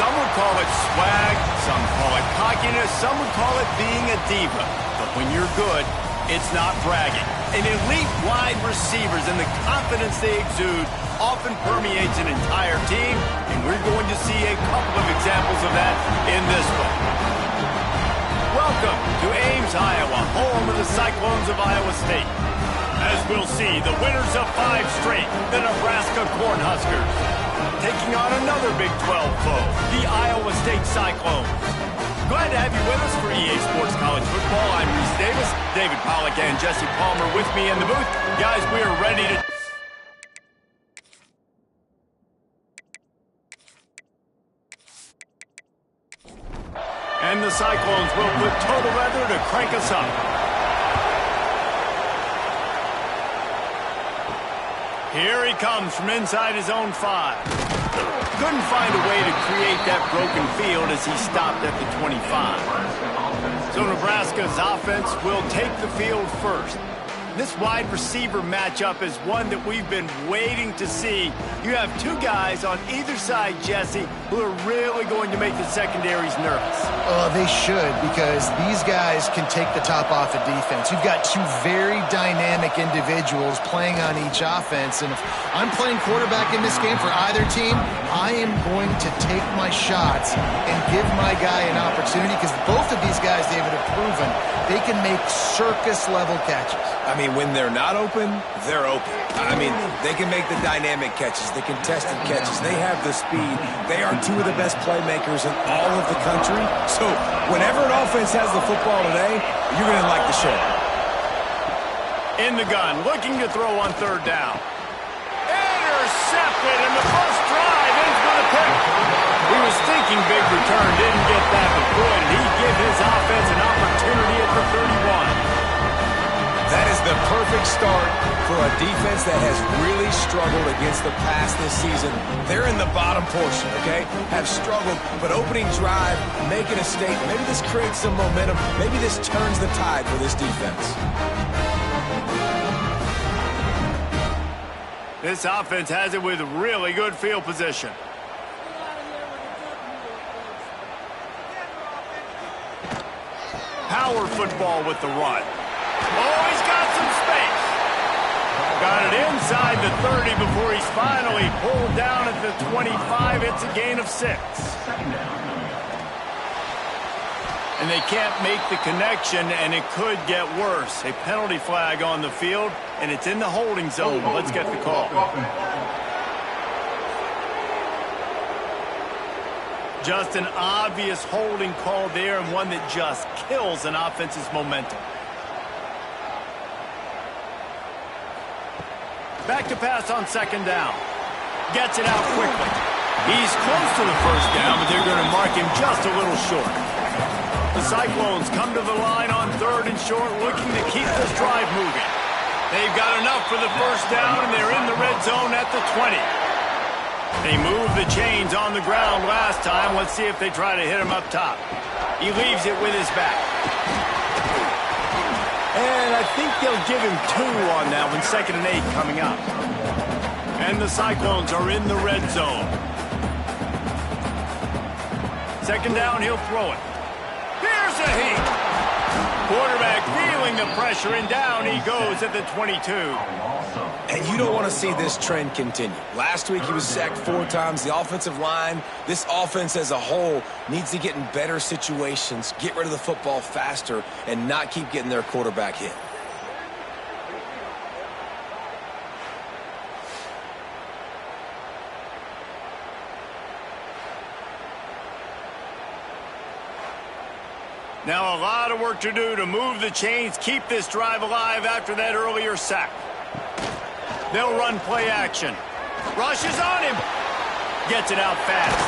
Some would call it swag, some call it cockiness, some would call it being a diva. But when you're good, it's not bragging. An elite wide receivers and the confidence they exude often permeates an entire team, and we're going to see a couple of examples of that in this one. Welcome to Ames, Iowa, home of the Cyclones of Iowa State. As we'll see, the winners of 5 straight, the Nebraska Cornhuskers, taking on another Big 12 foe, the Iowa State Cyclones. Glad to have you with us for EA Sports College Football. I'm Reese Davis, David Pollack, and Jesse Palmer with me in the booth. Guys, we are ready to... And the Cyclones will put total weather to crank us up. Here he comes from inside his own 5. Couldn't find a way to create that broken field as he stopped at the 25. So Nebraska's offense will take the field first. This wide receiver matchup is one that we've been waiting to see. You have 2 guys on either side, Jesse, who are really going to make the secondaries nervous. They should, because these guys can take the top off the defense. You've got 2 very dynamic individuals playing on each offense, and if I'm playing quarterback in this game for either team, I am going to take my shots and give my guy an opportunity, because both of these guys, David, have proven they can make circus-level catches. I mean, when they're not open, they're open. I mean, they can make the dynamic catches, the contested catches. They have the speed. They are 2 of the best playmakers in all of the country. So whenever an offense has the football today, you're going to like the show. In the gun, looking to throw on 3rd down. Intercepted, and the first drive ends with a pick. He was thinking big return, didn't get that, but boy, did he give his offense an opportunity at the 31. That is the perfect start for a defense that has really struggled against the pass this season. They're in the bottom portion, okay? Have struggled, but opening drive, making a statement. Maybe this creates some momentum. Maybe this turns the tide for this defense. This offense has it with really good field position. Power football with the run. Oh, he's got some space. Got it inside the 30 before he's finally pulled down at the 25. It's a gain of 6. And they can't make the connection, and it could get worse. A penalty flag on the field, and it's in the holding zone. Let's get the call. Just an obvious holding call there, and one that just kills an offense's momentum. Back to pass on 2nd down. Gets it out quickly. He's close to the 1st down, but they're going to mark him just a little short. The Cyclones come to the line on 3rd and short, looking to keep this drive moving. They've got enough for the 1st down, and they're in the red zone at the 20. They moved the chains on the ground last time. Let's see if they try to hit him up top. He leaves it with his back. And I think they'll give him 2 on that one, 2nd and 8 coming up. And the Cyclones are in the red zone. 2nd down, he'll throw it. Here's a heat. Quarterback feeling the pressure, and down he goes at the 22. And you don't want to see this trend continue. Last week he was sacked 4 times. The offensive line, this offense as a whole, needs to get in better situations, get rid of the football faster, and not keep getting their quarterback hit. Now a lot of work to do to move the chains, keep this drive alive after that earlier sack. They'll run play action. Rushes on him. Gets it out fast.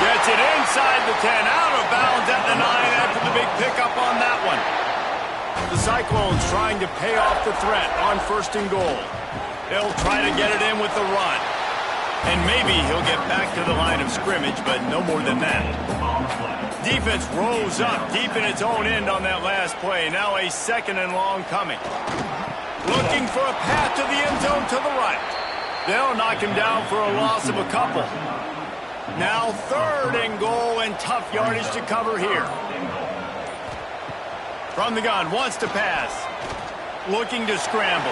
Gets it inside the 10, out of bounds at the 9 after the big pickup on that one. The Cyclones trying to pay off the threat on 1st and goal. They'll try to get it in with the run. And maybe he'll get back to the line of scrimmage, but no more than that. Defense rose up deep in its own end on that last play. Now a 2nd and long coming. Looking for a path to the end zone to the right. They'll knock him down for a loss of a couple. Now 3rd and goal, and tough yardage to cover here. From the gun, wants to pass. Looking to scramble.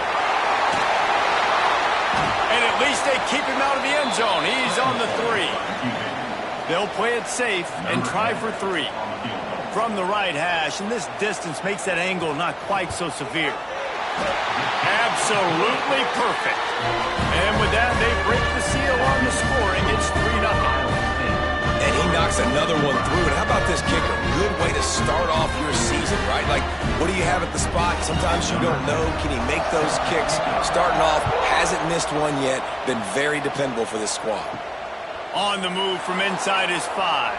And at least they keep him out of the end zone. He's on the 3. They'll play it safe and try for 3. From the right hash, and this distance makes that angle not quite so severe. Absolutely perfect. And with that, they break the seal on the scoring. It's 3-0. And he knocks another one through. And how about this kicker? Good way to start off your season, right? Like, what do you have at the spot? Sometimes you don't know. Can he make those kicks? Starting off, hasn't missed one yet. Been very dependable for this squad. On the move from inside his 5.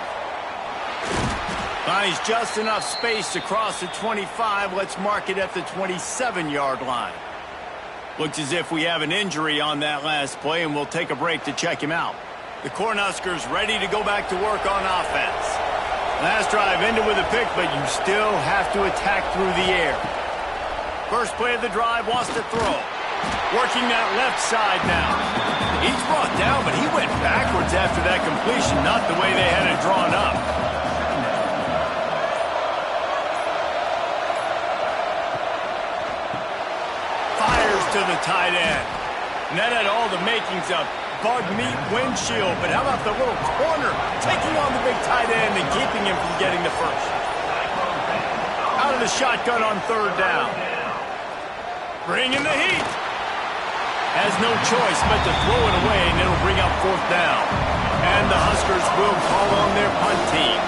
Finds just enough space to cross the 25. Let's mark it at the 27-yard line. Looks as if we have an injury on that last play, and we'll take a break to check him out. The Cornhuskers ready to go back to work on offense. Last drive ended with a pick, but you still have to attack through the air. First play of the drive, wants to throw. Working that left side now. He's brought down, but he went backwards after that completion, not the way they had it drawn up. Fires to the tight end. And that had all the makings of bug meat windshield, but how about the little corner taking on the big tight end and keeping him from getting the first? Out of the shotgun on 3rd down. Bringing the heat. Has no choice but to throw it away, and it'll bring up 4th down. And the Huskers will call on their punt team.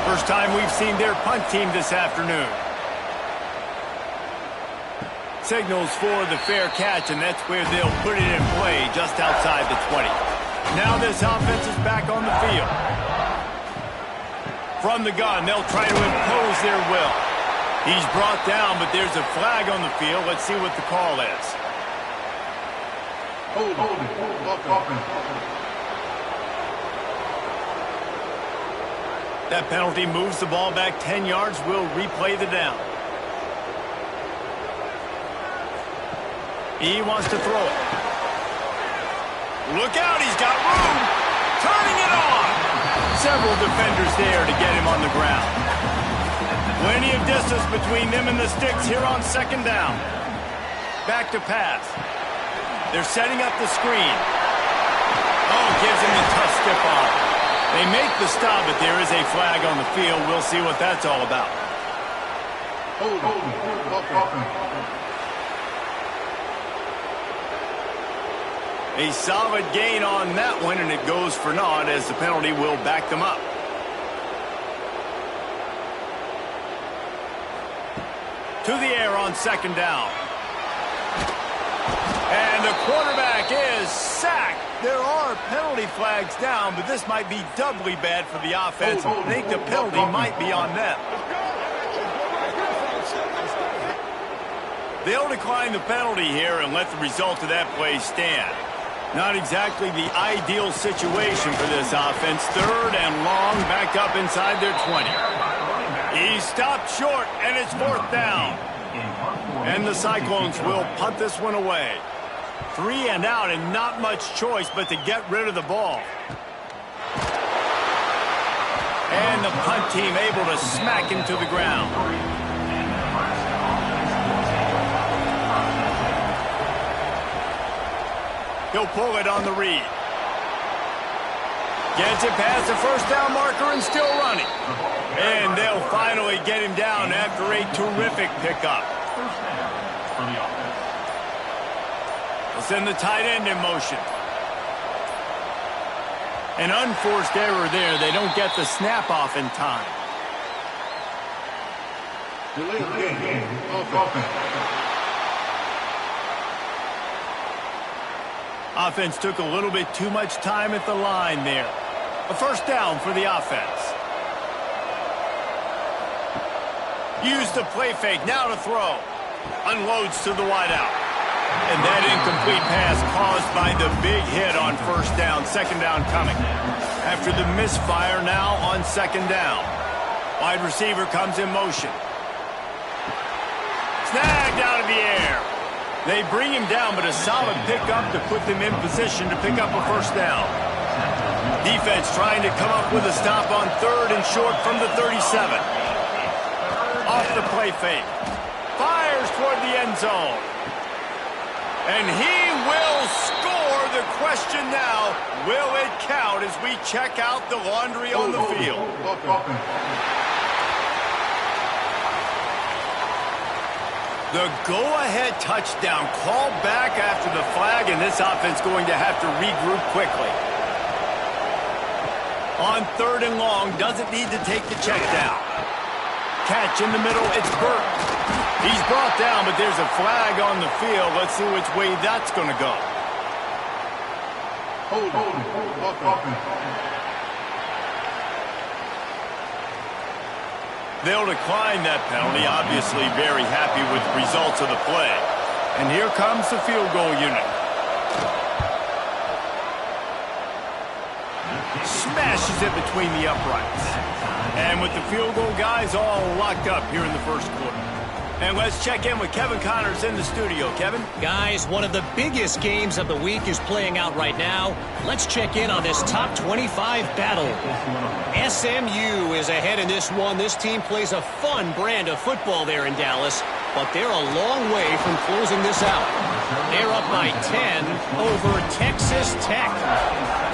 First time we've seen their punt team this afternoon. Signals for the fair catch, and that's where they'll put it in play just outside the 20. Now this offense is back on the field. From the gun, they'll try to impose their will. He's brought down, but there's a flag on the field. Let's see what the call is. That penalty moves the ball back 10 yards. We'll replay the down. He wants to throw it. Look out, he's got room. Turning it on. Several defenders there to get him on the ground. Plenty of distance between them and the sticks here on 2nd down. Back to pass. They're setting up the screen. Oh, gives him the tough stiff arm. They make the stop, but there is a flag on the field. We'll see what that's all about. A solid gain on that one, and it goes for naught as the penalty will back them up. To the air on 2nd down. And the quarterback is sacked. There are penalty flags down, but this might be doubly bad for the offense. I think the penalty might be on them. They'll decline the penalty here and let the result of that play stand. Not exactly the ideal situation for this offense. 3rd and long, back up inside their 20. He stopped short, and it's 4th down. And the Cyclones will punt this one away. 3 and out, and not much choice but to get rid of the ball. And the punt team able to smack him to the ground. He'll pull it on the read. Gets it past the 1st down marker and still running. And they'll finally get him down after a terrific pickup. They'll send the tight end in motion. An unforced error there. They don't get the snap off in time. Offense took a little bit too much time at the line there. A 1st down for the offense. Use the play fake, now to throw. Unloads to the wideout. And that incomplete pass caused by the big hit on 1st down. 2nd down coming. After the misfire, now on 2nd down. Wide receiver comes in motion. Snagged out of the air. They bring him down, but a solid pickup to put them in position to pick up a 1st down. Defense trying to come up with a stop on 3rd and short from the 37. Off the play fake. Fires toward the end zone. And he will score. The question now, will it count as we check out the laundry on the field? The go-ahead touchdown called back after the flag, and this offense going to have to regroup quickly. On 3rd and long, doesn't need to take the check down. Catch in the middle, it's Burke. He's brought down, but there's a flag on the field. Let's see which way that's going to go. They'll decline that penalty, obviously very happy with the results of the play. And here comes the field goal unit. Smashes it between the uprights. And with the field goal guys all locked up here in the first quarter. And let's check in with Kevin Connors in the studio. Kevin? Guys, one of the biggest games of the week is playing out right now. Let's check in on this top 25 battle. SMU is ahead in this one. This team plays a fun brand of football there in Dallas, but they're a long way from closing this out. They're up by 10 over Texas Tech.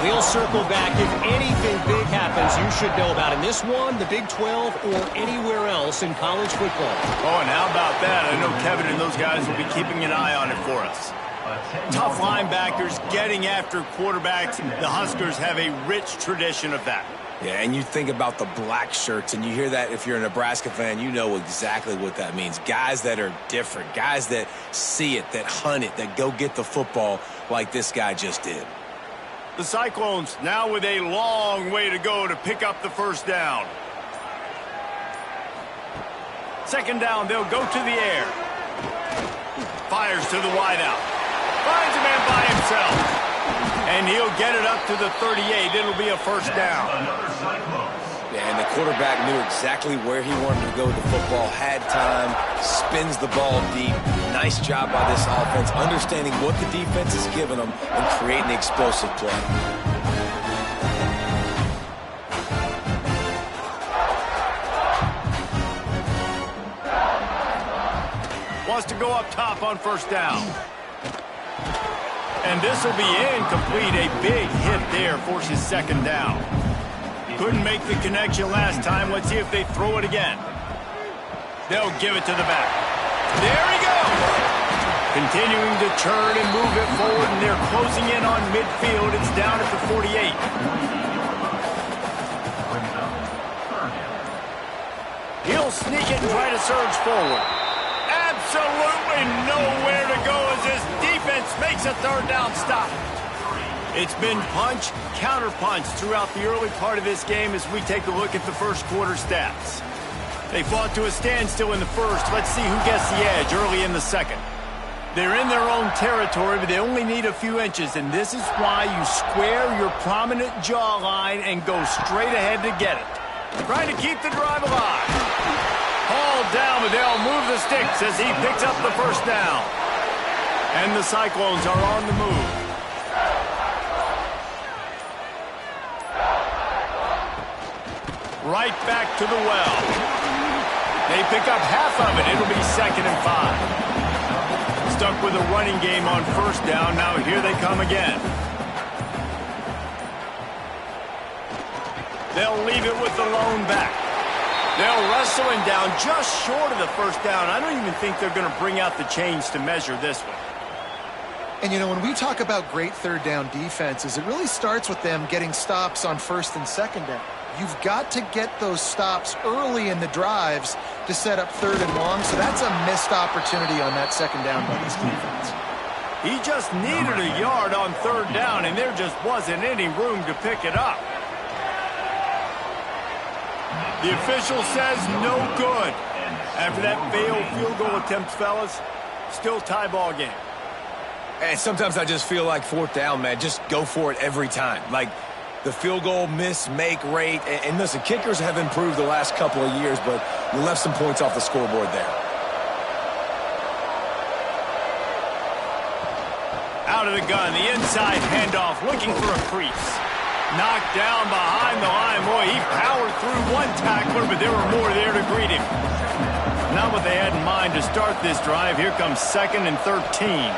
We'll circle back. If anything big happens, you should know about in this one, the Big 12, or anywhere else in college football. Oh, and how about that? I know Kevin and those guys will be keeping an eye on it for us. Tough linebackers getting after quarterbacks. The Huskers have a rich tradition of that. Yeah, and you think about the black shirts, and you hear that if you're a Nebraska fan, you know exactly what that means. Guys that are different, guys that see it, that hunt it, that go get the football like this guy just did. The Cyclones now with a long way to go to pick up the first down. Second down, they'll go to the air. Fires to the wideout. Finds a man by himself. And he'll get it up to the 38. It'll be a first down. Yeah, and the quarterback knew exactly where he wanted to go with the football, had time, spins the ball deep. Nice job by this offense, understanding what the defense is giving them and creating the explosive play. Wants to go up top on first down. And this will be incomplete. A big hit there forces second down. Couldn't make the connection last time. Let's see if they throw it again. They'll give it to the back. There he goes. Continuing to turn and move it forward, and they're closing in on midfield. It's down at the 48. He'll sneak it and try to surge forward. Absolutely nowhere to go as this defense makes a third down stop. It's been punch, counter punch throughout the early part of this game as we take a look at the first quarter stats. They fought to a standstill in the first. Let's see who gets the edge early in the second. They're in their own territory, but they only need a few inches, and this is why you square your prominent jawline and go straight ahead to get it. Trying to keep the drive alive. Hauled down, but they'll move the sticks as he picks up the first down. And the Cyclones are on the move. Right back to the well. They pick up half of it. It'll be 2nd and 5. Stuck with a running game on first down. Now here they come again. They'll leave it with the lone back. They'll wrestle him down just short of the first down. I don't even think they're going to bring out the chains to measure this one. And, you know, when we talk about great third down defenses, it really starts with them getting stops on first and second down. You've got to get those stops early in the drives to set up third and long, so that's a missed opportunity on that second down by this defense. He just needed a yard on third down, and there just wasn't any room to pick it up. The official says no good. After that failed field goal attempt, fellas, still tie ball game. And sometimes I just feel like fourth down, man, just go for it every time. Like the field goal miss-make rate. And listen, kickers have improved the last couple of years, but you left some points off the scoreboard there. Out of the gun, the inside handoff, looking for a crease. Knocked down behind the line. Boy, he powered through one tackler, but there were more there to greet him. Not what they had in mind to start this drive. Here comes 2nd and 13.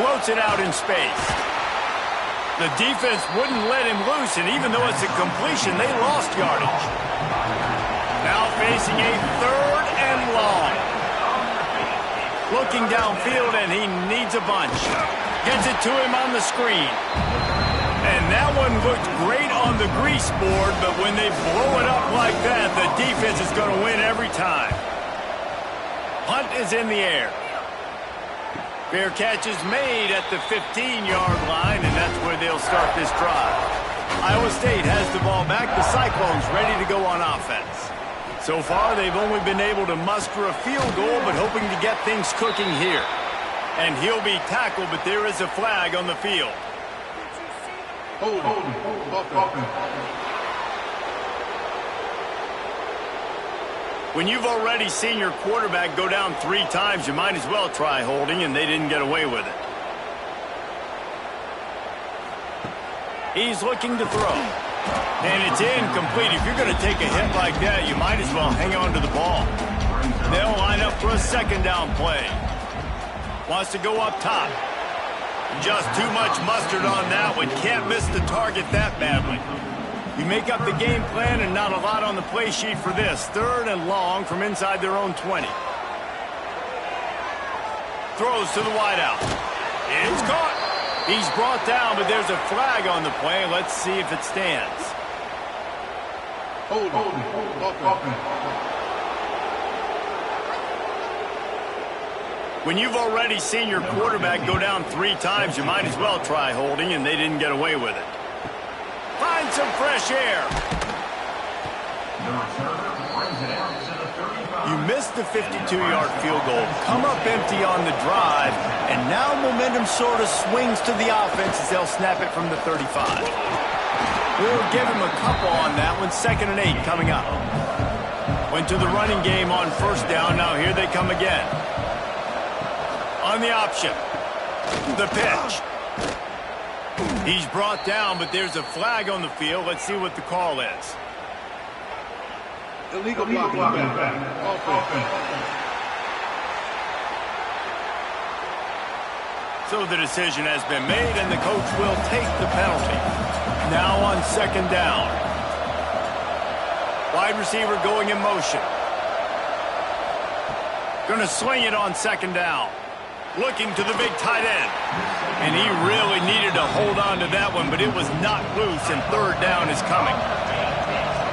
Floats it out in space. The defense wouldn't let him loose, and even though it's a completion, they lost yardage. Now facing a 3rd and long. Looking downfield, and he needs a bunch. Gets it to him on the screen. And that one looked great on the grease board, but when they blow it up like that, the defense is going to win every time. Punt is in the air. Fair catch is made at the 15-yard line, and that's where they'll start this drive. Iowa State has the ball back. The Cyclones ready to go on offense. So far, they've only been able to muster a field goal, but hoping to get things cooking here. And he'll be tackled, but there is a flag on the field. When you've already seen your quarterback go down 3 times, you might as well try holding, and they didn't get away with it. He's looking to throw. And it's incomplete. If you're going to take a hit like that, you might as well hang on to the ball. They'll line up for a 2nd down play. Wants to go up top. Just too much mustard on that one. Can't miss the target that badly. You make up the game plan and not a lot on the play sheet for this. 3rd and long from inside their own 20. Throws to the wideout. It's caught. He's brought down, but there's a flag on the play. Let's see if it stands. When you've already seen your quarterback go down 3 times, you might as well try holding, and they didn't get away with it. Find some fresh air. You missed the 52-yard field goal. Come up empty on the drive, and now momentum sort of swings to the offense as they'll snap it from the 35. We'll give him a couple on that one. 2nd and 8 coming up. Went to the running game on 1st down. Now here they come again. On the option. The pitch. He's brought down, but there's a flag on the field. Let's see what the call is. Illegal blocking. So the decision has been made, and the coach will take the penalty. Now on 2nd down. Wide receiver going in motion. Going to swing it on 2nd down. Looking to the big tight end. And he really needed to hold on to that one, but it was not loose, and 3rd down is coming.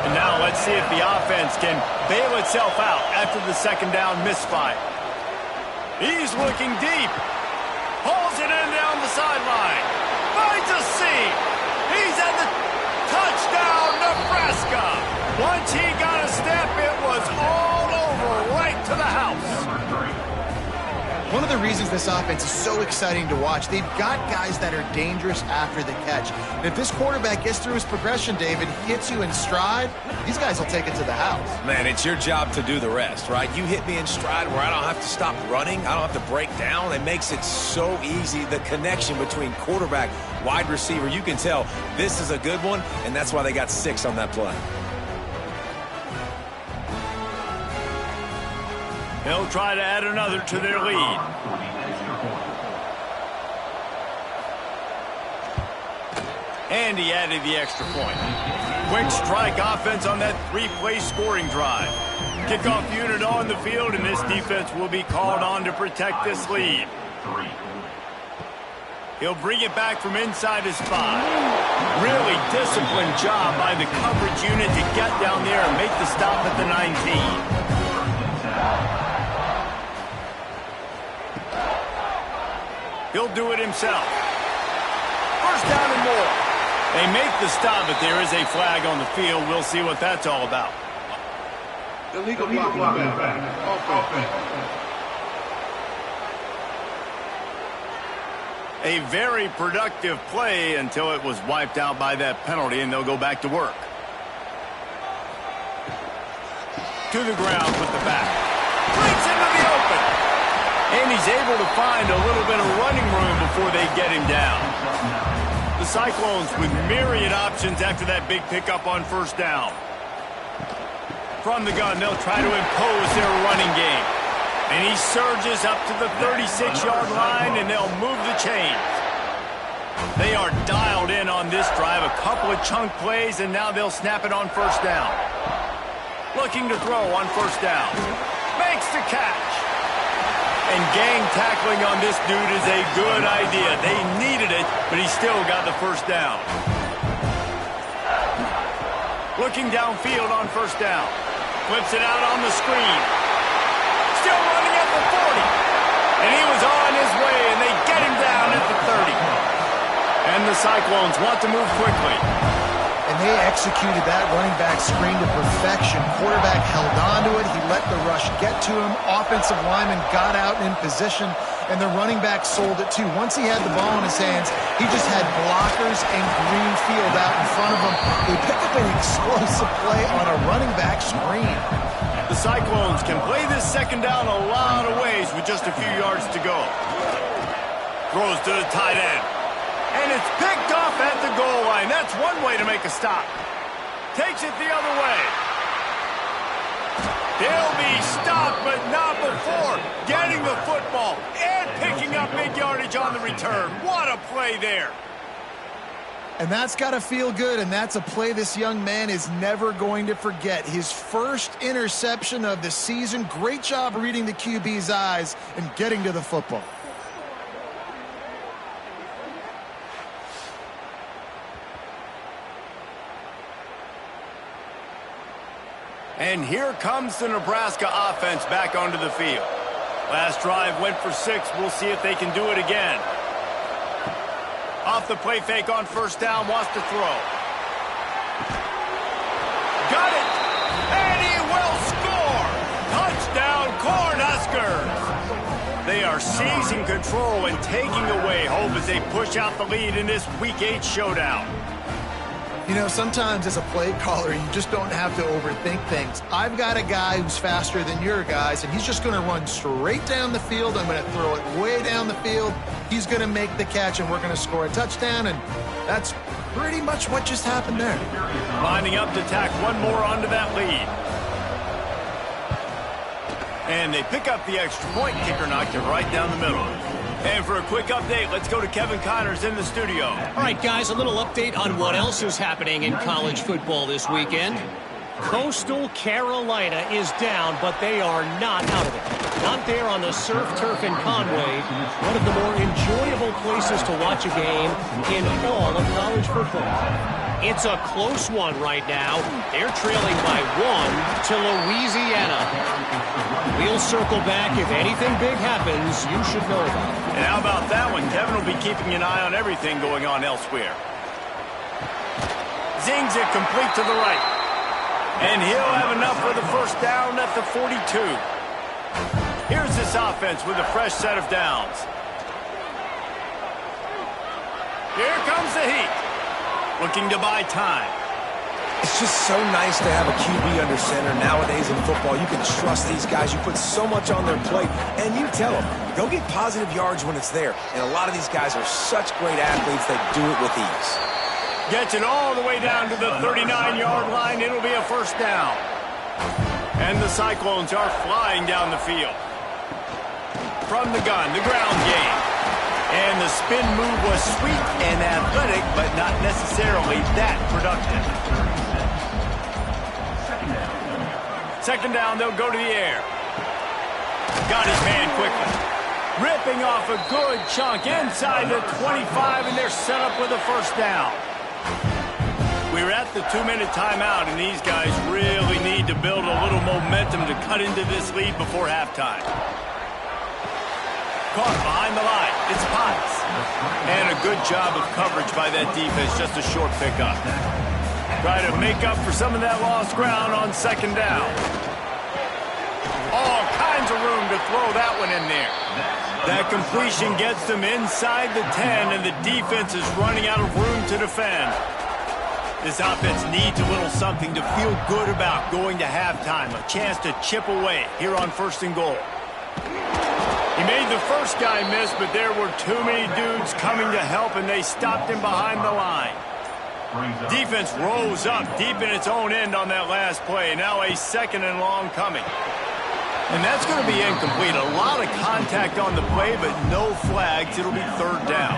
And now let's see if the offense can bail itself out after the 2nd down misfire. He's looking deep. Hauls it in down the sideline. Finds a seam. He's at the touchdown, Nebraska. Once he got a step, it was all over, right to the house. One of the reasons this offense is so exciting to watch, they've got guys that are dangerous after the catch. And if this quarterback gets through his progression, David, hits you in stride, these guys will take it to the house. Man, it's your job to do the rest, right? You hit me in stride where I don't have to stop running. I don't have to break down. It makes it so easy. The connection between quarterback, wide receiver, you can tell this is a good one, and that's why they got 6 on that play. They'll try to add another to their lead. And he added the extra point. Quick strike offense on that 3-play scoring drive. Kickoff unit on the field, and this defense will be called on to protect this lead. He'll bring it back from inside his spot. Really disciplined job by the coverage unit to get down there and make the stop at the 19. He'll do it himself. 1st down and more. They make the stop, but there is a flag on the field. We'll see what that's all about. Illegal blocking. A very productive play until it was wiped out by that penalty, and they'll go back to work. To the ground with the back. Breaks into the open. And he's able to find a little bit of running room before they get him down. The Cyclones with myriad options after that big pickup on first down. From the gun, they'll try to impose their running game. And he surges up to the 36-yard line, and they'll move the chains. They are dialed in on this drive. A couple of chunk plays, and now they'll snap it on first down. Looking to throw on first down. Makes the catch. And gang tackling on this dude is a good idea. They needed it, but he still got the first down. Looking downfield on first down. Flips it out on the screen. Still running at the 40. And he was on his way, and they get him down at the 30. And the Cyclones want to move quickly. And they executed that running back screen to perfection. Quarterback held on to it. He let the rush get to him. Offensive lineman got out in position, and the running back sold it too. Once he had the ball in his hands, he just had blockers and green field out in front of him. They picked up an explosive play on a running back screen. The Cyclones can play this second down a lot of ways with just a few yards to go. Throws to the tight end. And it's picked off at the goal line. That's one way to make a stop. Takes it the other way. He'll be stopped, but not before getting the football and picking up big yardage on the return. What a play there. And that's got to feel good, and that's a play this young man is never going to forget. His first interception of the season. Great job reading the QB's eyes and getting to the football. And here comes the Nebraska offense back onto the field. Last drive went for 6. We'll see if they can do it again. Off the play fake on first down, wants to throw. Got it! And he will score! Touchdown, Cornhuskers! They are seizing control and taking away hope as they push out the lead in this Week 8 showdown. You know, sometimes as a play caller, you just don't have to overthink things. I've got a guy who's faster than your guys, and he's just going to run straight down the field. I'm going to throw it way down the field. He's going to make the catch, and we're going to score a touchdown, and that's pretty much what just happened there. Lining up to tack one more onto that lead. And they pick up the extra point. Kicker knocked it right down the middle. And for a quick update, let's go to Kevin Connors in the studio. All right, guys, a little update on what else is happening in college football this weekend. Coastal Carolina is down, but they are not out of it. Not there on the surf turf in Conway, one of the more enjoyable places to watch a game in all of college football. It's a close one right now. They're trailing by 1 to Louisiana. We'll circle back. If anything big happens, you should know about it. And how about that one? Kevin will be keeping an eye on everything going on elsewhere. Zings it complete to the right. And he'll have enough for the first down at the 42. Here's this offense with a fresh set of downs. Here comes the heat. Looking to buy time. It's just so nice to have a QB under center. Nowadays in football, you can trust these guys. You put so much on their plate, and you tell them, go get positive yards when it's there. And a lot of these guys are such great athletes that do it with ease. Gets it all the way down to the 39-yard line. It'll be a first down. And the Cyclones are flying down the field. From the gun, the ground game. And the spin move was sweet and athletic, but not necessarily that productive. Second down, they'll go to the air. Got his man quickly. Ripping off a good chunk inside the 25, and they're set up with a first down. We're at the 2-minute timeout, and these guys really need to build a little momentum to cut into this lead before halftime. Caught behind the line. It's Potts. And a good job of coverage by that defense. Just a short pickup. Try to make up for some of that lost ground on second down. All kinds of room to throw that one in there. That completion gets them inside the 10, and the defense is running out of room to defend. This offense needs a little something to feel good about going to halftime. A chance to chip away here on 1st and goal. He made the first guy miss, but there were too many dudes coming to help, and they stopped him behind the line. Defense rose up deep in its own end on that last play. Now a 2nd and long coming. And that's going to be incomplete. A lot of contact on the play, but no flags. It'll be 3rd down.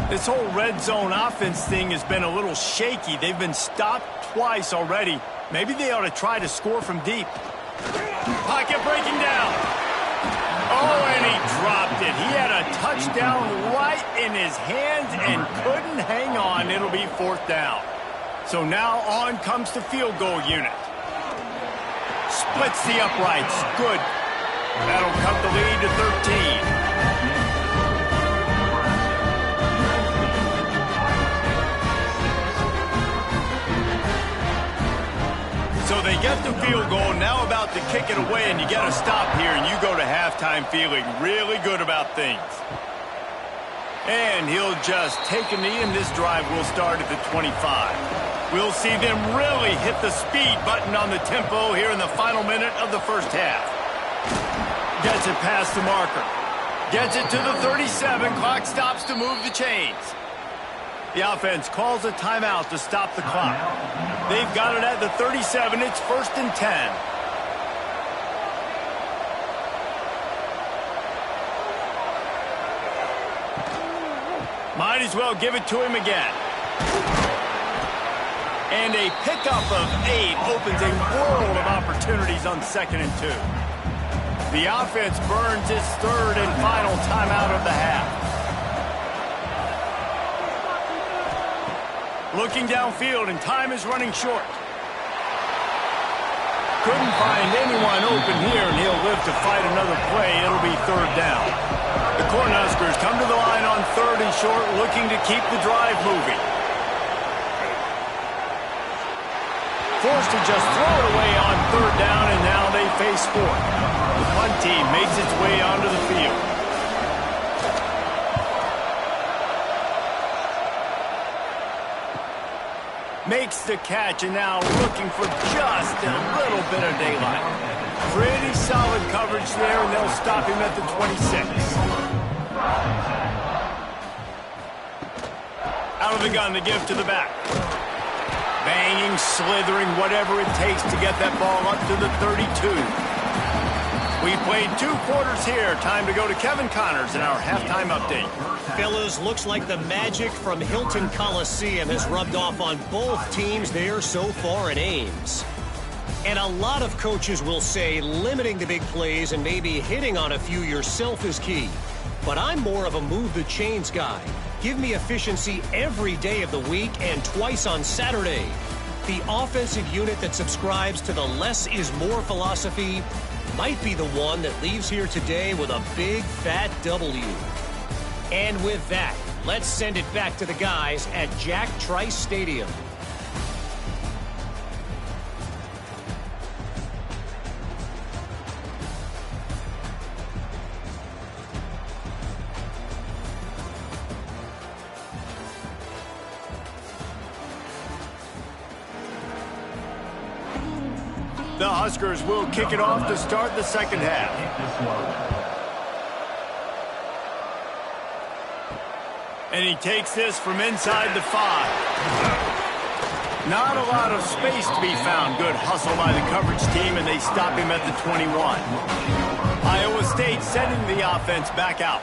This whole red zone offense thing has been a little shaky. They've been stopped twice already. Maybe they ought to try to score from deep. Pocket breaking down. Oh, and he dropped it. He had a touchdown right in his hands and couldn't hang on. It'll be 4th down. So now on comes the field goal unit. Splits the uprights. Good. That'll cut the lead to 13. So they get the field goal, now about to kick it away, and you get a stop here, and you go to halftime feeling really good about things. And he'll just take a knee, and this drive will start at the 25. We'll see them really hit the speed button on the tempo here in the final minute of the first half. Gets it past the marker. Gets it to the 37. Clock stops to move the chains. The offense calls a timeout to stop the clock. They've got it at the 37. It's 1st and 10. Might as well give it to him again. And a pickup of 8 opens a world of opportunities on 2nd and 2. The offense burns its 3rd and final timeout of the half. Looking downfield, and time is running short. Couldn't find anyone open here, and he'll live to fight another play. It'll be 3rd down. The Cornhuskers come to the line on 3rd and short, looking to keep the drive moving. Forced to just throw it away on 3rd down, and now they face 4th. The punt team makes its way onto the field. Makes the catch, and now looking for just a little bit of daylight. Pretty solid coverage there, and they'll stop him at the 26. Out of the gun to give to the back. Banging, slithering, whatever it takes to get that ball up to the 32. We played 2 quarters here. Time to go to Kevin Connors in our halftime update. Fellas, looks like the magic from Hilton Coliseum has rubbed off on both teams there so far in Ames. And a lot of coaches will say limiting the big plays and maybe hitting on a few yourself is key. But I'm more of a move the chains guy. Give me efficiency every day of the week and twice on Saturday. The offensive unit that subscribes to the less is more philosophy might be the one that leaves here today with a big fat W. And with that, let's send it back to the guys at Jack Trice Stadium. The Huskers will kick it off to start the second half. And he takes this from inside the 5. Not a lot of space to be found. Good hustle by the coverage team, and they stop him at the 21. Iowa State sending the offense back out.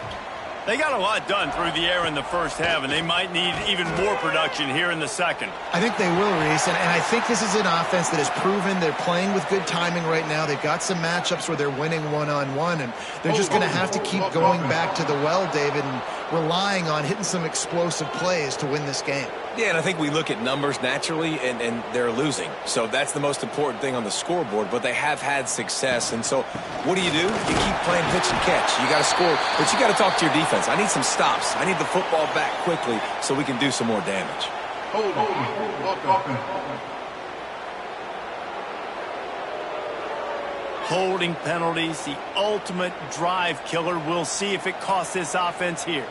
They got a lot done through the air in the first half, and they might need even more production here in the second. I think they will, Reese, and I think this is an offense that has proven they're playing with good timing right now. They've got some matchups where they're winning one-on-one, and they're just going to have to keep going back to the well, David, and relying on hitting some explosive plays to win this game. Yeah, and I think we look at numbers naturally, and they're losing. So that's the most important thing on the scoreboard, but they have had success. And so what do? You keep playing pitch and catch. You got to score, but you got to talk to your defense. I need some stops. I need the football back quickly so we can do some more damage. Holding penalties, the ultimate drive killer. We'll see if it costs this offense here.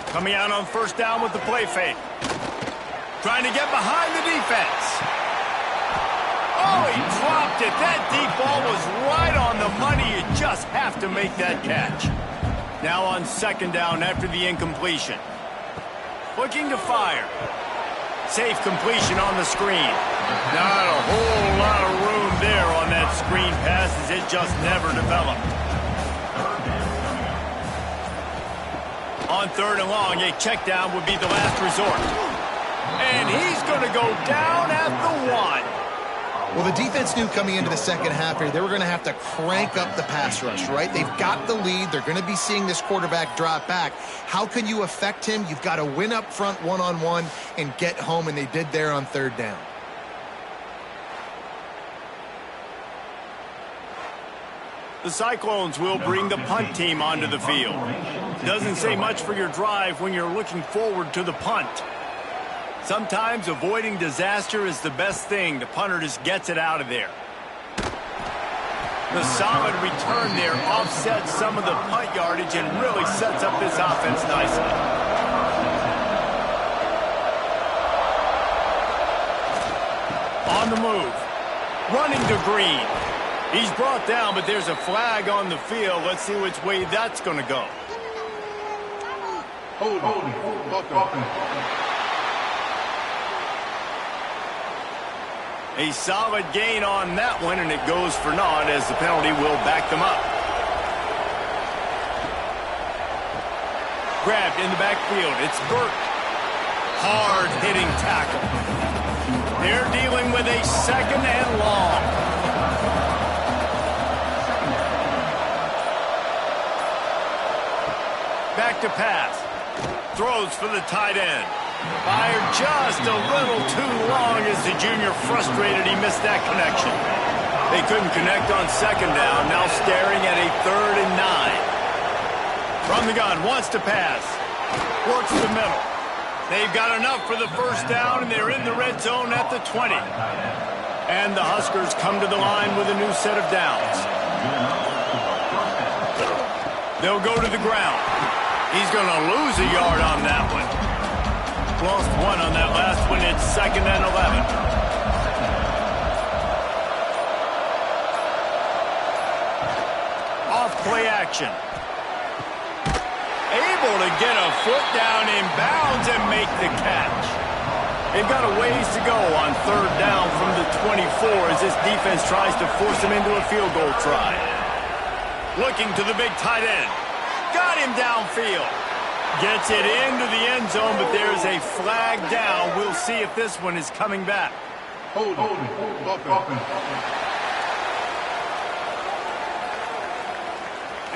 Coming out on first down with the play fake. Trying to get behind the defense. Oh, he dropped it. That deep ball was right on the money. You just have to make that catch. Now on second down after the incompletion. Looking to fire. Safe completion on the screen. Not a whole lot of room there on that screen pass as it just never developed. On third and long, a check down would be the last resort. And he's going to go down at the 1. Well, the defense knew coming into the second half here they were going to have to crank up the pass rush, right? They've got the lead. They're going to be seeing this quarterback drop back. How can you affect him? You've got to win up front one-on-one and get home, and they did there on third down. The Cyclones will bring the punt team onto the field. Doesn't say much for your drive when you're looking forward to the punt. Sometimes avoiding disaster is the best thing. The punter just gets it out of there. The solid return there offsets some of the punt yardage and really sets up this offense nicely. On the move. Running to Green. He's brought down, but there's a flag on the field. Let's see which way that's going to go. A solid gain on that one, and it goes for naught as the penalty will back them up. Grabbed in the backfield. It's Burke. Hard-hitting tackle. They're dealing with a second and long. Back to pass. Throws for the tight end. Fired just a little too long as the junior frustrated he missed that connection. They couldn't connect on second down, now staring at a 3rd and 9. From the gun, wants to pass. Works the middle. They've got enough for the first down, and they're in the red zone at the 20. And the Huskers come to the line with a new set of downs. They'll go to the ground. He's going to lose a yard on that one. Lost 1 on that last one. It's 2nd and 11. Off play action. Able to get a foot down in bounds and make the catch. They've got a ways to go on third down from the 24 as this defense tries to force him into a field goal try. Looking to the big tight end. Got him downfield. Gets it into the end zone, but there's a flag down. We'll see if this one is coming back. Hold it.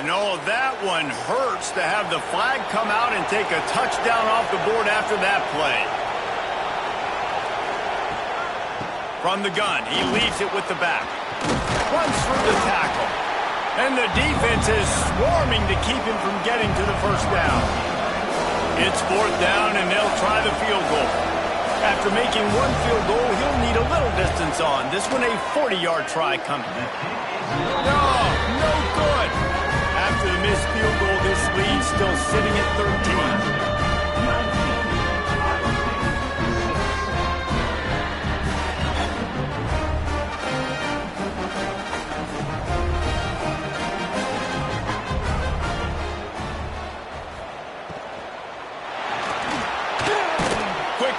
And oh, that one hurts to have the flag come out and take a touchdown off the board after that play. From the gun, he leaves it with the back. Runs through the tackle. And the defense is swarming to keep him from getting to the first down. It's 4th down, and they'll try the field goal. After making one field goal, he'll need a little distance on. This one a 40-yard try coming. No good. After the missed field goal, this lead still sitting at 13.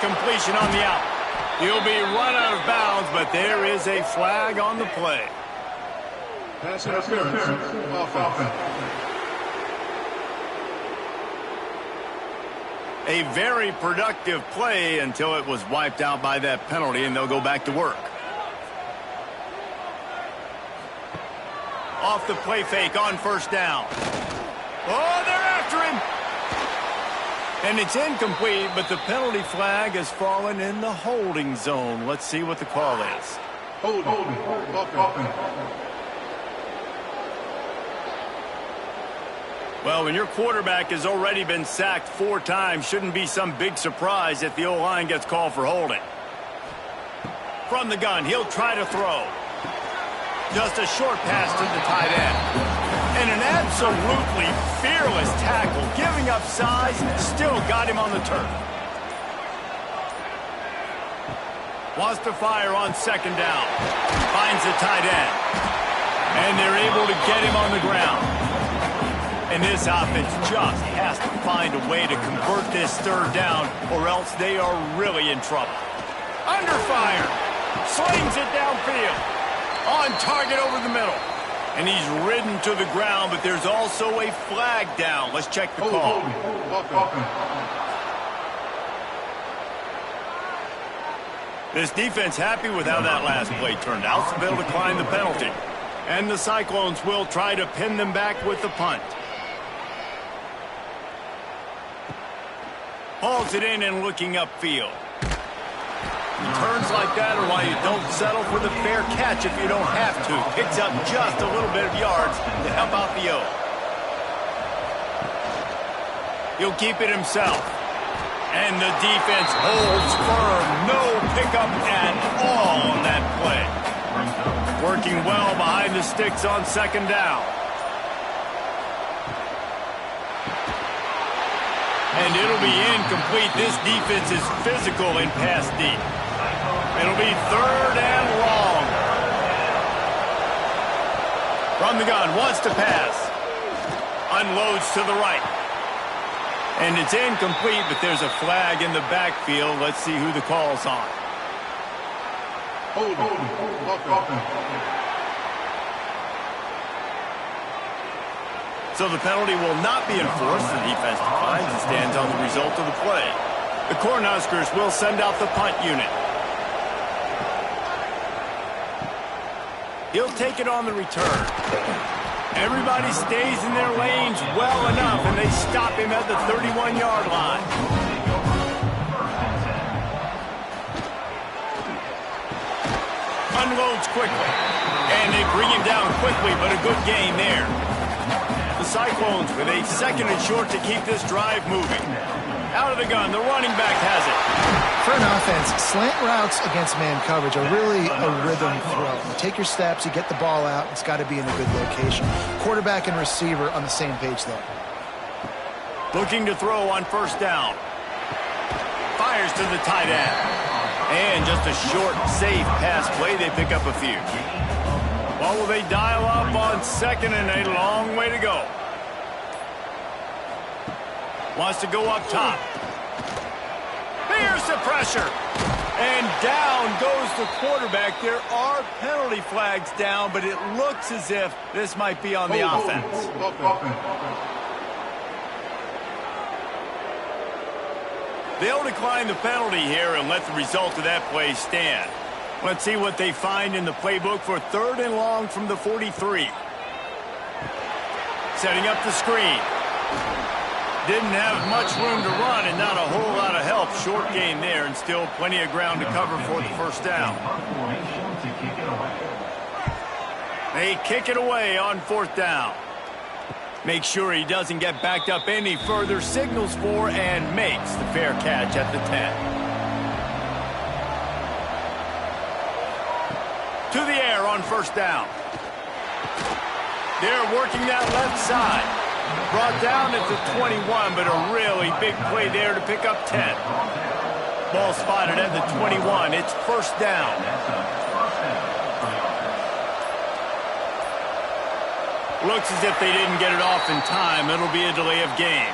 Completion on the out. He'll be run out of bounds, but there is a flag on the play. Pass interference. Offense. A very productive play until it was wiped out by that penalty, and they'll go back to work. Off the play fake on first down. Oh, they're after him. And it's incomplete, but the penalty flag has fallen in the holding zone. Let's see what the call is. Hold it. Well, when your quarterback has already been sacked 4 times, shouldn't be some big surprise if the O-line gets called for holding. From the gun, he'll try to throw. Just a short pass to the tight end. And an absolutely fearless tackle, giving up size, still got him on the turf. Wants to fire on second down. Finds the tight end. And they're able to get him on the ground. And this offense just has to find a way to convert this third down, or else they are really in trouble. Under fire. Slings it downfield. On target over the middle. And he's ridden to the ground, but there's also a flag down. Let's check the call. This defense happy with how that last play turned out, so they'll decline the penalty. And the Cyclones will try to pin them back with the punt. Hauls it in and looking upfield. Turns like that are why you don't settle for the fair catch if you don't have to. Picks up just a little bit of yards to help out the O. He'll keep it himself. And the defense holds firm. No pickup at all on that play. Working well behind the sticks on second down. And it'll be incomplete. This defense is physical in pass deep. It'll be third and long. From the gun, wants to pass. Unloads to the right. And it's incomplete, but there's a flag in the backfield. Let's see who the call's on. So the penalty will not be enforced. The defense declines and stands on the result of the play. The Cornhuskers will send out the punt unit. He'll take it on the return. Everybody stays in their lanes well enough, and they stop him at the 31-yard line. Unloads quickly. And they bring him down quickly, but a good gain there. The Cyclones with a second and short to keep this drive moving. Out of the gun, the running back has it. For an offense, slant routes against man coverage are really a rhythm throw. You take your steps, you get the ball out, it's got to be in a good location. Quarterback and receiver on the same page there. Looking to throw on first down. Fires to the tight end. And just a short, safe pass play, they pick up a few. Well, will they dial up on second and a long way to go? Wants to go up top. Here's the pressure. And down goes the quarterback. There are penalty flags down, but it looks as if this might be on the offense. They'll decline the penalty here and let the result of that play stand. Let's see what they find in the playbook for third and long from the 43. Setting up the screen. Didn't have much room to run and not a whole lot of help. Short gain there and still plenty of ground to cover for the first down. They kick it away on fourth down. Make sure he doesn't get backed up any further. Signals for and makes the fair catch at the 10. To the air on first down. They're working that left side. Brought down at the 21, but a really big play there to pick up 10. Ball spotted at the 21. It's first down. Looks as if they didn't get it off in time. It'll be a delay of game.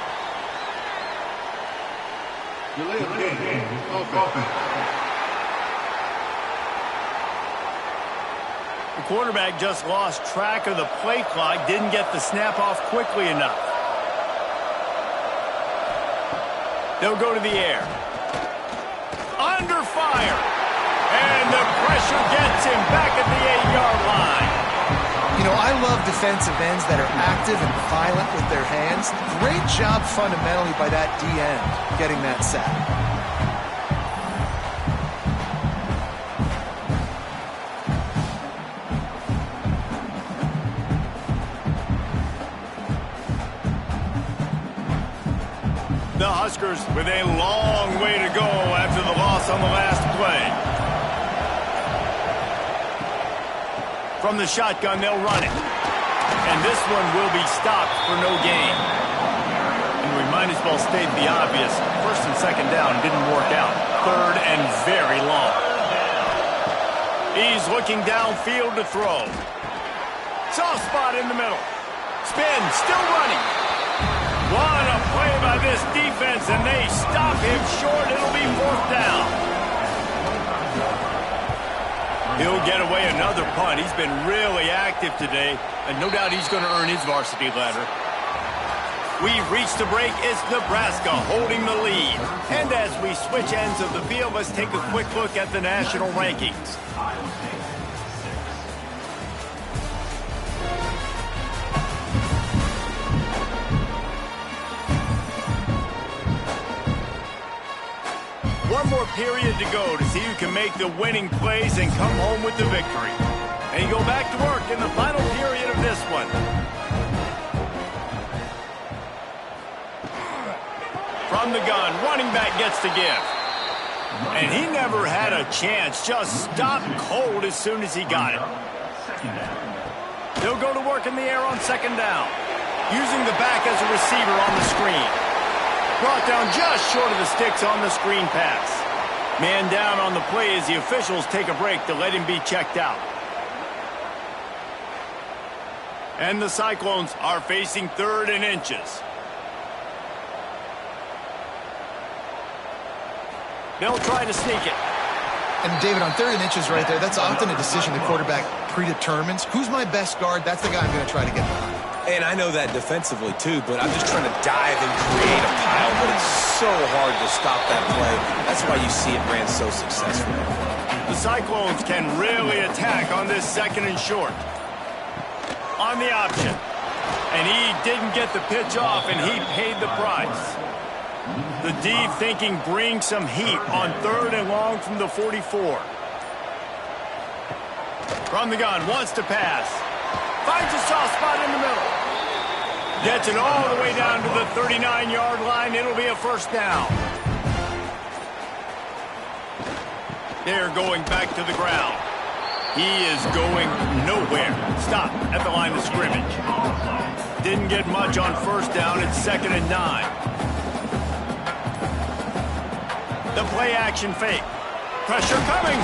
Delay of game. The quarterback just lost track of the play clock, didn't get the snap off quickly enough. They'll go to the air. Under fire. And the pressure gets him back at the 8-yard line. You know, I love defensive ends that are active and violent with their hands. Great job fundamentally by that D-end getting that sack. The Huskers with a long way to go after the loss on the last play. From the shotgun, they'll run it. And this one will be stopped for no gain. And we might as well state the obvious. First and second down didn't work out. Third and very long. He's looking downfield to throw. Soft spot in the middle. Spin, still running. What a play by this defense, and they stop him short. It'll be 4th down. He'll get away another punt. He's been really active today, and no doubt he's going to earn his varsity letter. We've reached the break. It's Nebraska holding the lead. And as we switch ends of the field, let's take a quick look at the national rankings. One more period to go to see who can make the winning plays and come home with the victory. And go back to work in the final period of this one. From the gun, running back gets the give. And he never had a chance, just stopped cold as soon as he got it. They'll go to work in the air on 2nd down, using the back as a receiver on the screen. Brought down just short of the sticks on the screen pass. Man down on the play as the officials take a break to let him be checked out. And the Cyclones are facing 3rd and inches. They'll try to sneak it. And David, on 3rd and inches right there, that's often a decision the quarterback predetermines. Who's my best guard? That's the guy I'm going to try to get behind. And I know that defensively, too, but I'm just trying to dive and create a pile, but it's so hard to stop that play. That's why you see it ran so successfully. The Cyclones can really attack on this 2nd and short. On the option. And he didn't get the pitch off, and he paid the price. The D thinking bring some heat on 3rd and long from the 44. From the gun, wants to pass. Finds a soft spot in the middle. Gets it all the way down to the 39-yard line. It'll be a 1st down. They're going back to the ground. He is going nowhere. Stop at the line of scrimmage. Didn't get much on 1st down. It's 2nd and 9. The play action fake. Pressure coming.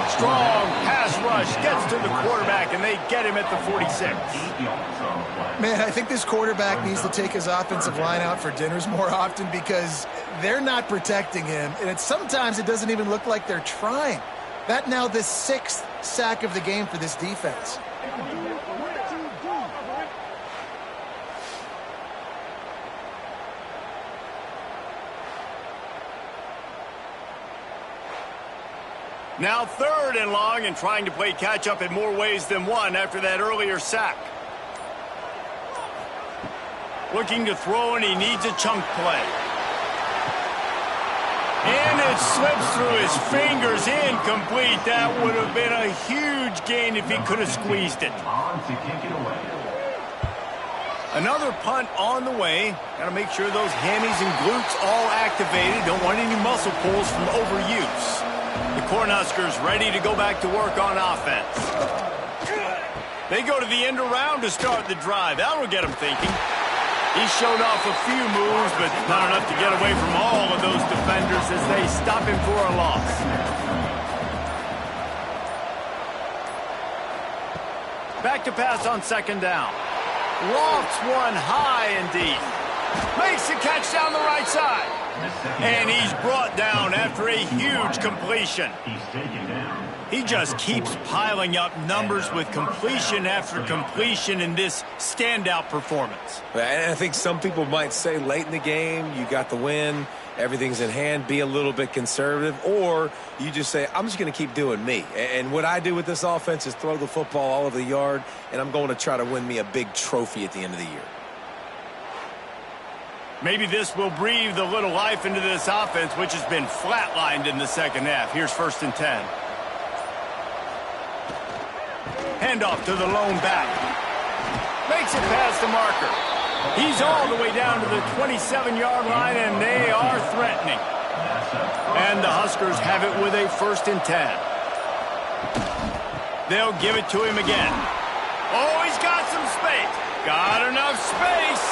Strong pass rush gets to the quarterback, and they get him at the 46. Man, I think this quarterback needs to take his offensive line out for dinners more often because they're not protecting him, and sometimes it doesn't even look like they're trying. That now the 6th sack of the game for this defense. Now 3rd and long and trying to play catch-up in more ways than one after that earlier sack. Looking to throw, and he needs a chunk play. And it slips through his fingers, incomplete. That would have been a huge gain if he could have squeezed it. Another punt on the way. Got to make sure those hammies and glutes all activated. Don't want any muscle pulls from overuse. The Cornhuskers ready to go back to work on offense. They go to the end around to start the drive. That'll get them thinking. He showed off a few moves, but not enough to get away from all of those defenders as they stop him for a loss. Back to pass on 2nd down. Lofts one high and deep. Makes the catch down the right side. And he's brought down after a huge completion. He just keeps piling up numbers with completion after completion in this standout performance. And I think some people might say late in the game, you got the win, everything's in hand, be a little bit conservative, or you just say, I'm just going to keep doing me. And what I do with this offense is throw the football all over the yard, and I'm going to try to win me a big trophy at the end of the year. Maybe this will breathe a little life into this offense, which has been flatlined in the 2nd half. Here's 1st and 10. Handoff to the lone back. Makes it past the marker. He's all the way down to the 27-yard line, and they are threatening. And the Huskers have it with a 1st and 10. They'll give it to him again. Oh, he's got some space. Got enough space.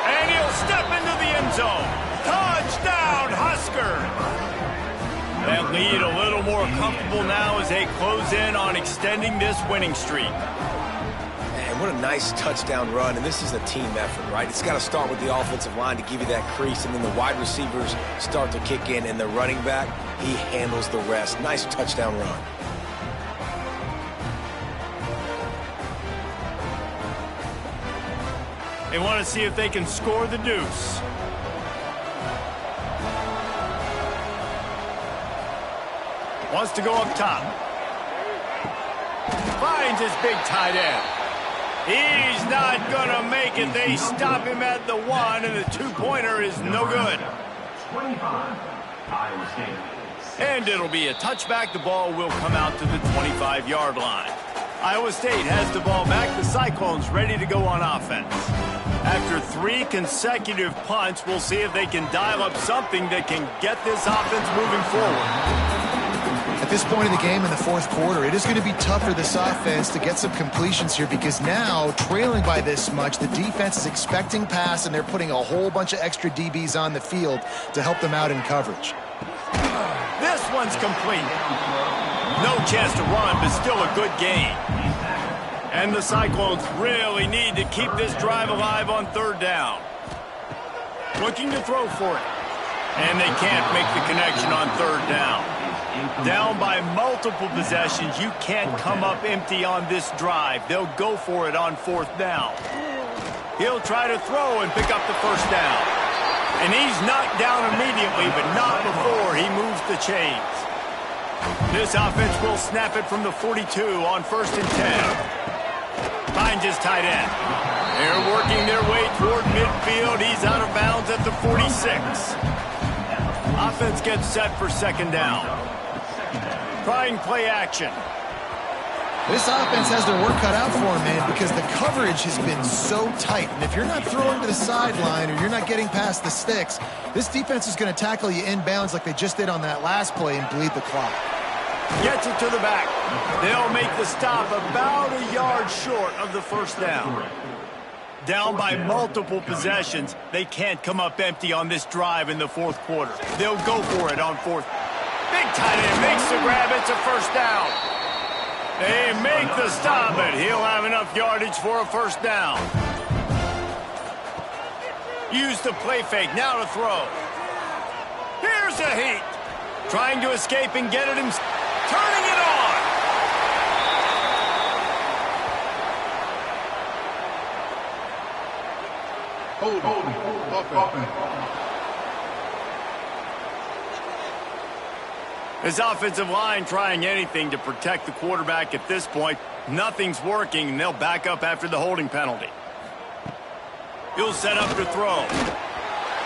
And he'll step into the end zone. Touchdown, Husker. That lead a little more comfortable now as they close in on extending this winning streak. And what a nice touchdown run, and this is a team effort, right? It's got to start with the offensive line to give you that crease, and then the wide receivers start to kick in, and the running back, he handles the rest. Nice touchdown run. They want to see if they can score the deuce. Wants to go up top. Finds his big tight end. He's not going to make it. They stop him at the 1, and the two-pointer is no good. 25, Iowa State. And it'll be a touchback. The ball will come out to the 25-yard line. Iowa State has the ball back. The Cyclones ready to go on offense. After 3 consecutive punts, we'll see if they can dial up something that can get this offense moving forward. At this point in the game in the fourth quarter, it is going to be tough for this offense to get some completions here because now, trailing by this much, the defense is expecting pass, and they're putting a whole bunch of extra DBs on the field to help them out in coverage. This one's complete. No chance to run, but still a good game. And the Cyclones really need to keep this drive alive on third down. Looking to throw for it. And they can't make the connection on third down. Down by multiple possessions, you can't come up empty on this drive. They'll go for it on fourth down. He'll try to throw and pick up the first down. And he's knocked down immediately, but not before he moves the chains. This offense will snap it from the 42 on 1st and 10. Finds his tight end. They're working their way toward midfield. He's out of bounds at the 46. Offense gets set for second down. Trying play action. This offense has their work cut out for them, man, because the coverage has been so tight. And if you're not throwing to the sideline or you're not getting past the sticks, this defense is going to tackle you inbounds like they just did on that last play and bleed the clock. Gets it to the back. They'll make the stop about a yard short of the first down. Down by multiple possessions, they can't come up empty on this drive in the fourth quarter. They'll go for it on fourth. Big tight end makes the grab. It's a first down. They make the stop, but he'll have enough yardage for a first down. Use the play fake. Now to throw. Here's a heat. Trying to escape and get it himself. Turning it on. Hold. This offensive line trying anything to protect the quarterback at this point. Nothing's working, and they'll back up after the holding penalty. He'll set up to throw.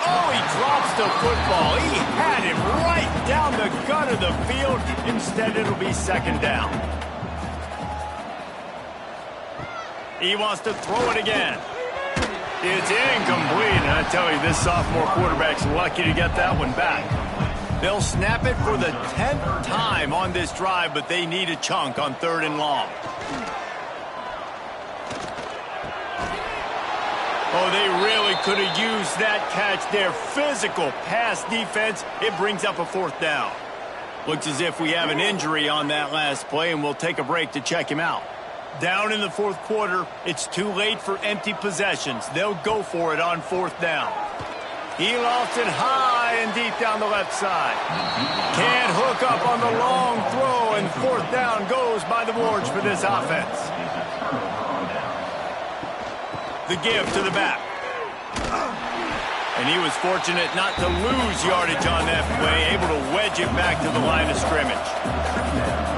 Oh, he drops the football. He had him right down the gut of the field. Instead, it'll be second down. He wants to throw it again. It's incomplete, and I tell you, this sophomore quarterback's lucky to get that one back. They'll snap it for the 10th time on this drive, but they need a chunk on 3rd and long. Oh, they really could have used that catch there. Physical pass defense. It brings up a 4th down. Looks as if we have an injury on that last play, and we'll take a break to check him out. Down in the 4th quarter, it's too late for empty possessions. They'll go for it on 4th down. He lost it high and deep down the left side. Can't hook up on the long throw, and 4th down goes by the boards for this offense. The give to the back. And he was fortunate not to lose yardage on that play, able to wedge it back to the line of scrimmage.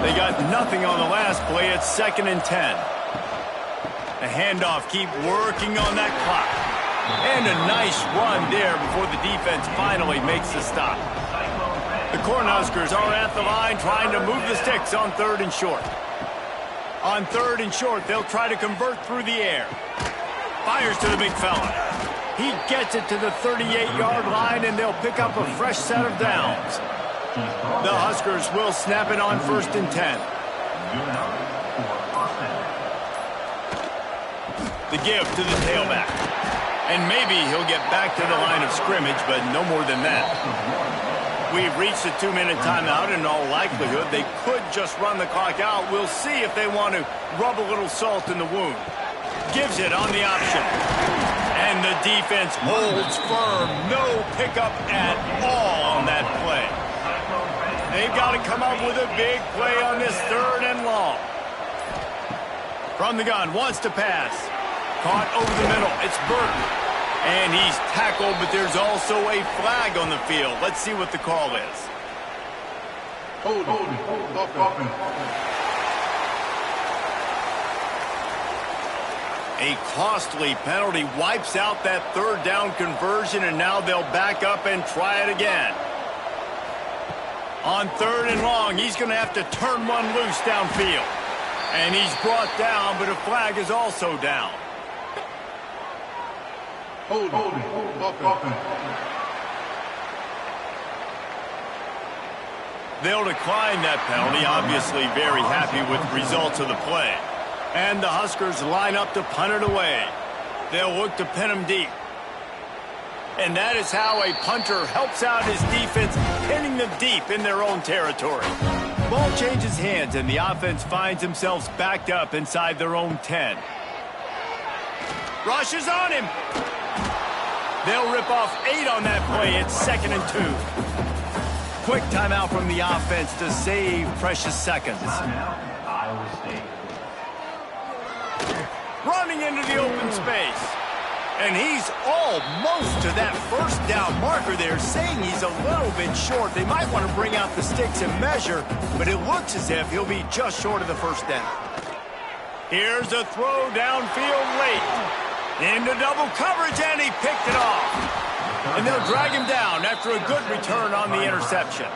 They got nothing on the last play. It's 2nd and 10. The handoff, keep working on that clock. And a nice run there before the defense finally makes the stop. The Cornhuskers are at the line trying to move the sticks on 3rd and short. On 3rd and short, they'll try to convert through the air. Fires to the big fella. He gets it to the 38-yard line, and they'll pick up a fresh set of downs. The Huskers will snap it on 1st and 10. The give to the tailback. And maybe he'll get back to the line of scrimmage, but no more than that. We've reached the 2-minute timeout. In all likelihood, they could just run the clock out. We'll see if they want to rub a little salt in the wound. Gives it on the option. And the defense holds firm. No pickup at all on that play. They've got to come up with a big play on this 3rd and long. From the gun, wants to pass. Caught over the middle. It's Burton. And he's tackled, but there's also a flag on the field. Let's see what the call is. Hold. A costly penalty wipes out that 3rd down conversion, and now they'll back up and try it again. On 3rd and long, he's going to have to turn one loose downfield. And he's brought down, but a flag is also down. Hold. They'll decline that penalty, obviously very happy with the results of the play. And the Huskers line up to punt it away. They'll look to pin him deep. And that is how a punter helps out his defense, pinning them deep in their own territory. Ball changes hands, and the offense finds themselves backed up inside their own 10. Rushes on him. They'll rip off 8 on that play. It's 2nd and 2. Quick timeout from the offense to save precious seconds. Iowa State. Running into the open space. And he's almost to that 1st down marker there, saying he's a little bit short. They might want to bring out the sticks and measure, but it looks as if he'll be just short of the 1st down. Here's a throw downfield late. Into double coverage, and he picked it off. And they'll drag him down after a good return on the interception.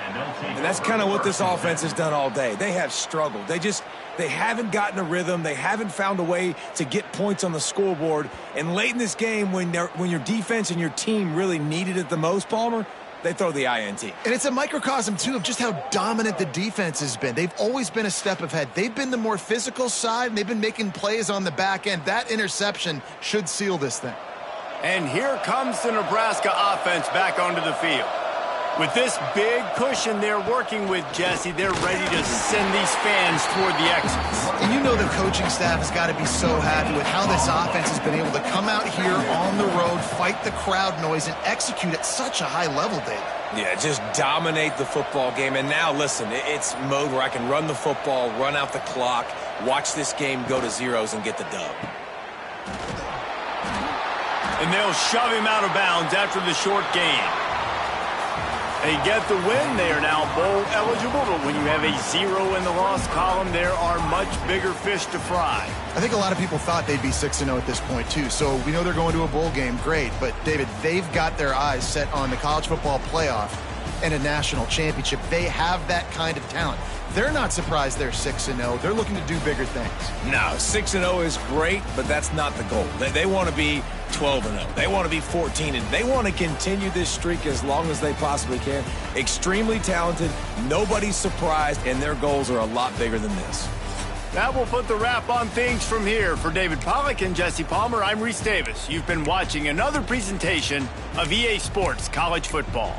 And that's kind of what this offense has done all day. They have struggled. They haven't gotten a rhythm. They haven't found a way to get points on the scoreboard. And late in this game, when your defense and your team really needed it the most, Palmer, they throw the INT. And it's a microcosm, too, of just how dominant the defense has been. They've always been a step ahead. They've been the more physical side, and they've been making plays on the back end. That interception should seal this thing. And here comes the Nebraska offense back onto the field. With this big cushion they're working with, Jesse, they're ready to send these fans toward the exits. And you know the coaching staff has got to be so happy with how this offense has been able to come out here on the road, fight the crowd noise, and execute at such a high level, David. Yeah, just dominate the football game. And now, listen, it's mode where I can run the football, run out the clock, watch this game go to zeros and get the dub. And they'll shove him out of bounds after the short gain. They get the win. They are now bowl eligible, but when you have a 0 in the loss column, there are much bigger fish to fry. I think a lot of people thought they'd be 6-0 at this point, too. So we know they're going to a bowl game. Great. But, David, they've got their eyes set on the college football playoff and a national championship. They have that kind of talent. They're not surprised they're 6-0. They're looking to do bigger things. No, 6-0 is great, but that's not the goal. They want to be 12-0. They want to be 14-0. They want to continue this streak as long as they possibly can. Extremely talented. Nobody's surprised, and their goals are a lot bigger than this. That will put the wrap on things from here. For David Pollack and Jesse Palmer, I'm Reese Davis. You've been watching another presentation of EA Sports College Football.